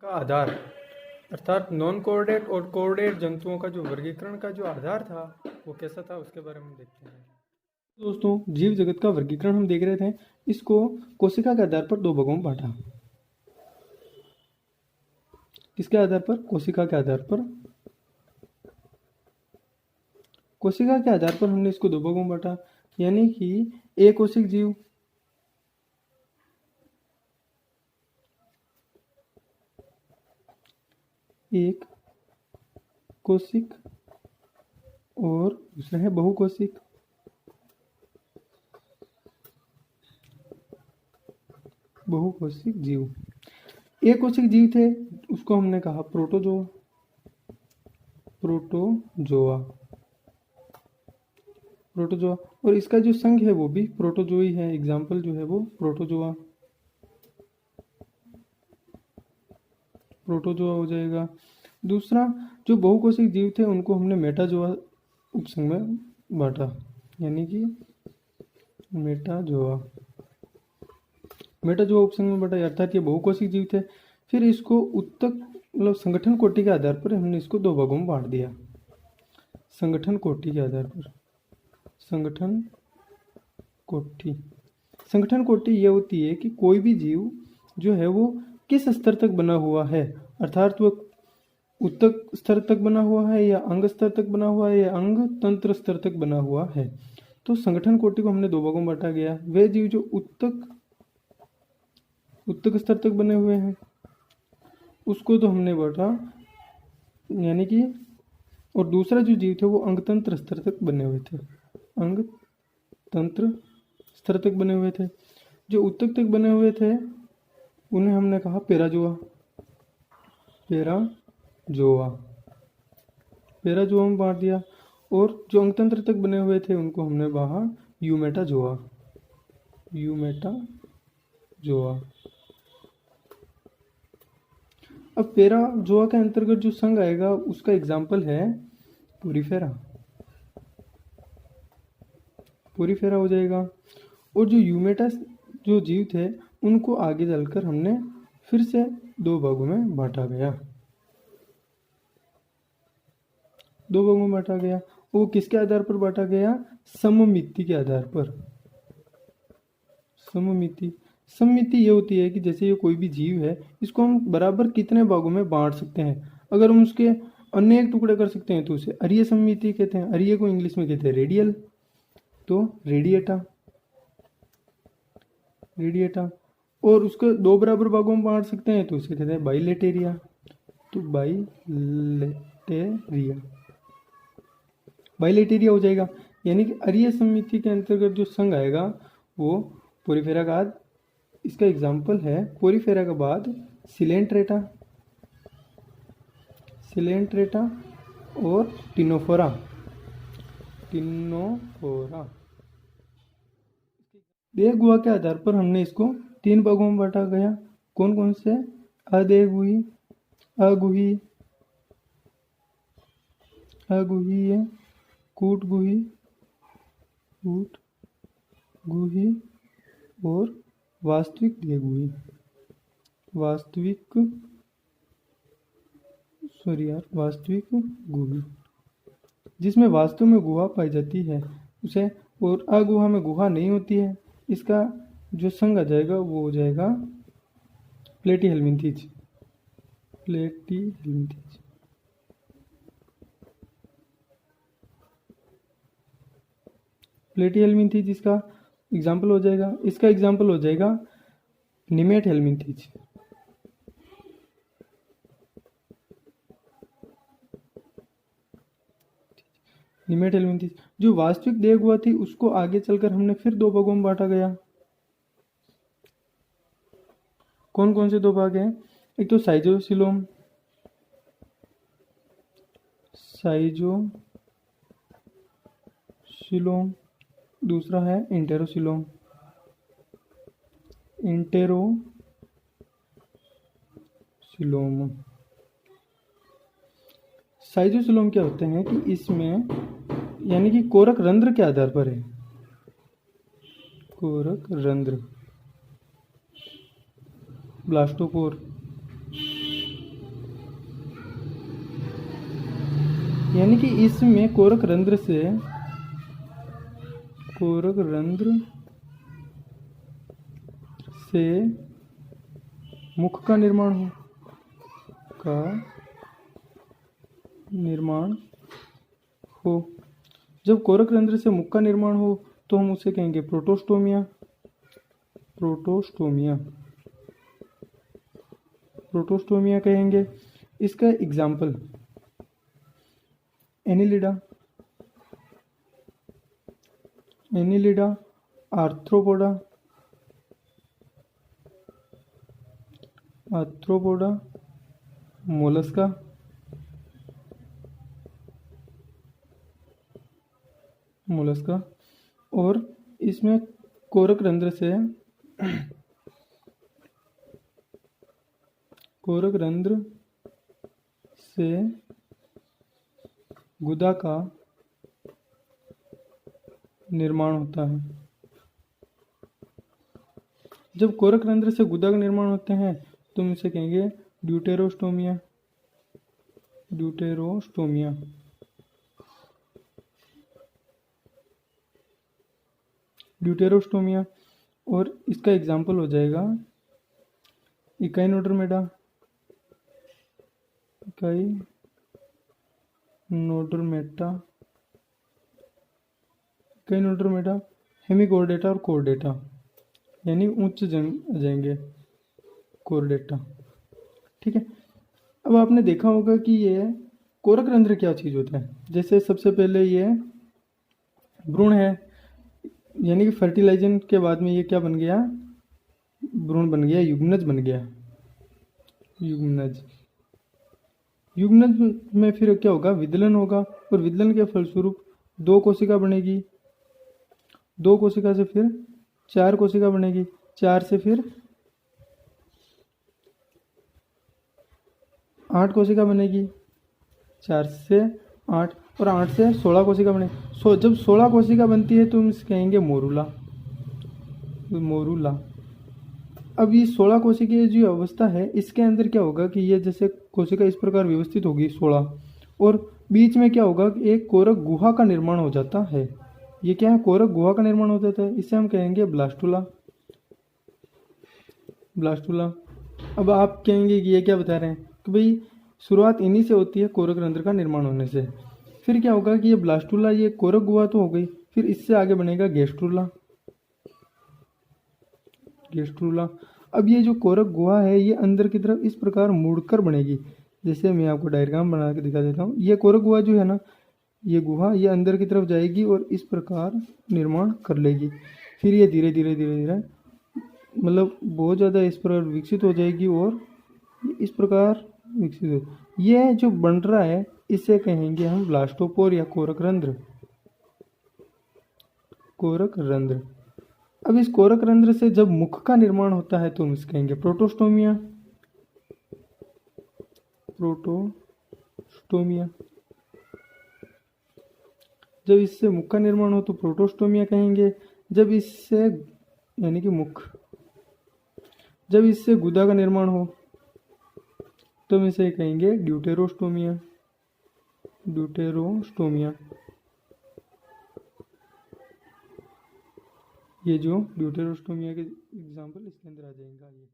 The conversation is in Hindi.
का आधार अर्थात नॉन कोऑर्डिनेट और कोऑर्डिनेट जंतुओं का जो वर्गीकरण का जो आधार था वो कैसा था उसके बारे में देखते हैं। दोस्तों, जीव जगत का वर्गीकरण हम देख रहे थे। इसको कोशिका के आधार पर दो भागों में बांटा। किसके आधार पर? कोशिका के आधार पर। कोशिका के आधार पर हमने इसको दो भागों में बांटा, यानी कि एक कोशिक जीव, एक कोशिक, और दूसरा है बहुकोशिक। बहुकोशिक जीव। एक कोशिक जीव थे, उसको हमने कहा प्रोटोजोआ। प्रोटोजोआ प्रोटोजोआ और इसका जो संघ है वो भी प्रोटोजोई है। एग्जाम्पल जो है वो प्रोटोजोआ हो जाएगा। दूसरा, जो बहुकोशिक जीव थे उनको हमने मेटाजोआ उपसंघ में बांटा, यानी कि मेटाजोआ उपसंघ में बांटा, अर्थात ये बहुकोशिक जीव थे। फिर इसको उत्तक मतलब संगठन कोटि के आधार पर हमने इसको दो भागों में बांट दिया। संगठन कोटि के आधार पर संगठन कोटि ये होती है कि कोई भी जीव जो है वो किस स्तर तक बना हुआ है, अर्थात वो उत्तक स्तर तक बना हुआ है या अंग स्तर तक बना हुआ है या अंग तंत्र स्तर तक बना हुआ है। तो संगठन कोटि को हमने दो भागों में बांटा गया। वे जीव जो उत्तक स्तर तक बने हुए हैं उसको तो हमने बांटा, यानी कि, और दूसरा जो जीव थे वो अंग तंत्र स्तर तक बने हुए थे। अंग तंत्र स्तर तक बने हुए थे। जो उत्तक तक बने हुए थे उन्हें हमने कहा पैराजोआ में बांट दिया। और जो अंगतंत्र तक बने हुए थे उनको हमने कहा यूमेटाजोआ। अब पैराजोआ के अंतर्गत जो संघ आएगा उसका एग्जाम्पल है पोरीफेरा हो जाएगा। और जो यूमेटा जो जीव थे उनको आगे चलकर हमने फिर से दो भागों में बांटा गया। वो किसके आधार पर बांटा गया? सममिति के आधार पर। सममिति ये होती है कि जैसे ये कोई भी जीव है, इसको हम बराबर कितने भागों में बांट सकते हैं। अगर हम उसके अनेक टुकड़े कर सकते हैं तो उसे अरीय सममिति कहते हैं। अरीय को इंग्लिश में कहते हैं रेडियल, तो रेडिएटा। और उसको दो बराबर भागों में बांट सकते हैं तो उसे कहते हैं बाइलेटेरिया। तो बाइलेटेरिया हो जाएगा, यानी कि अरीय सममिति के अंतर्गत जो संघ आएगा वो पोरीफेरा का। इसका एग्जाम्पल है पोरीफेरा के बाद सिलेंट्रेटा और टिनोफोरा। देह गुहा के आधार पर हमने इसको तीन भागों में बांटा गया। कौन कौन से? अदेहगुही, अगुही है, कूटगुही और वास्तविक देहगुही। वास्तविक गुहा, जिसमें वास्तव में गुहा पाई जाती है उसे, और अगुहा में गुहा नहीं होती है। इसका जो संघ आ जाएगा वो हो जाएगा प्लेटीहेल्मिन्थीज। प्लेटीहेल्मिन्थीज इसका एग्जाम्पल हो जाएगा। इसका एग्जाम्पल हो जाएगा निमेटहेल्मिन्थीज। जो वास्तविक देह गुहा थी उसको आगे चलकर हमने फिर दो भागों में बांटा गया। कौन कौन से दो भाग हैं? एक तो साइजोसिलोम, दूसरा है इंटेरोसिलोम। साइजोसिलोम क्या होते हैं कि इसमें, यानी कि कोरक रंध्र के आधार पर है। कोरक रंध्र, ब्लास्टोकोर, यानी कि इसमें कोरक रंध्र से मुख का निर्माण हो। जब कोरक रंध्र से मुख का निर्माण हो तो हम उसे कहेंगे प्रोटोस्टोमिया कहेंगे। इसका एग्जाम्पल एनिलिडा, आर्थ्रोपोडा, मोलस्का, और इसमें कोरक रंध्र से गुदा का निर्माण होता है। जब कोरक रंध्र से गुदा का निर्माण होते हैं तो हम इसे कहेंगे ड्यूटेरोस्टोमिया। और इसका एग्जाम्पल हो जाएगा इकाइनोडर्मेटा, हेमिकोर्डेटा और कोर्डेटा, यानी उच्च जंग जाएंगे कोर्डेटा। ठीक है। अब आपने देखा होगा कि ये कोरक रंध्र क्या चीज़ होता है। जैसे सबसे पहले ये भ्रूण है, यानी कि फर्टिलाइजेशन के बाद में ये क्या बन गया, भ्रूण बन गया, युग्मनज बन गया। युग्मनज में फिर क्या होगा, विदलन होगा, और विदलन के फलस्वरूप 2 कोशिका बनेगी, 2 कोशिका से फिर 4 कोशिका बनेगी, 4 से फिर 8 कोशिका बनेगी, 4 से 8, और 8 से 16 कोशिका बनेगी। जब 16 कोशिका बनती है तो हम इसे कहेंगे मोरूला। अब ये 16 कोशिका की जो अवस्था है, इसके अंदर क्या होगा कि ये जैसे कोशिका इस प्रकार व्यवस्थित होगी 16, और बीच में क्या होगा कि एक कोरक गुहा का निर्माण हो जाता है। ये क्या है, कोरक गुहा का निर्माण हो जाता है। इसे हम कहेंगे ब्लास्टुला। अब आप कहेंगे कि ये क्या बता रहे हैं कि भाई शुरुआत इन्हीं से होती है, कोरक रंध्र का निर्माण होने से। फिर क्या होगा कि ये ब्लास्टुला, ये कोरक गुहा तो हो गई, फिर इससे आगे बनेगा गेस्ट्रुला। अब ये जो कोरक गुहा है ये अंदर की तरफ इस प्रकार मुड़कर बनेगी। जैसे मैं आपको डायग्राम बना के दिखा देता हूँ। ये कोरक गुहा जो है ना, ये गुहा ये अंदर की तरफ जाएगी और इस प्रकार निर्माण कर लेगी। फिर ये धीरे धीरे मतलब बहुत ज़्यादा इस प्रकार विकसित हो जाएगी, और इस प्रकार विकसित हो, ये जो बन रहा है इसे कहेंगे हम ब्लास्टोपोर या कोरक रंध्र। अब इस कोरक रंध्र से जब मुख का निर्माण होता है तो हम इसे कहेंगे प्रोटोस्टोमिया। जब इससे मुख का निर्माण हो तो प्रोटोस्टोमिया कहेंगे। जब इससे यानी कि जब इससे गुदा का निर्माण हो तो हम इसे कहेंगे ड्यूटेरोस्टोमिया। ये जो ड्यूटेरोस्टोमिया के एग्जाम्पल इसके अंदर आ जाएगा ये।